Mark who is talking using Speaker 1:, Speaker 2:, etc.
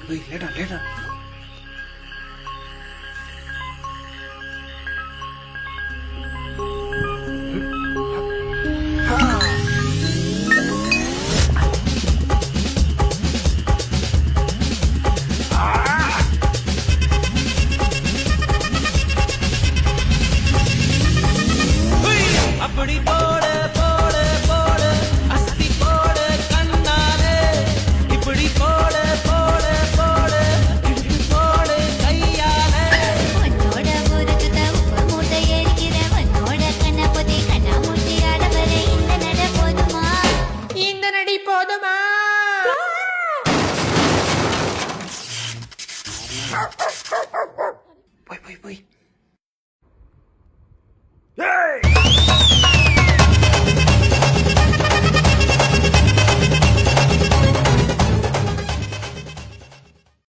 Speaker 1: லேட்டா லேட்டா.
Speaker 2: அப்படி போடு போடு போடு அஸ்தி போடு கண்ணாலே இப்படி போடு போடு போடு இடுப்பு போடு கையாலே
Speaker 3: உன்னோட முறுக்குத உப்பு மூட்டை எரிக்கிற உன்னோட கண்ணபதி கண்ணாமூச்சி ஆடவர இந்த நட போதுமா
Speaker 4: இந்த நடி போதுமா?
Speaker 1: போய்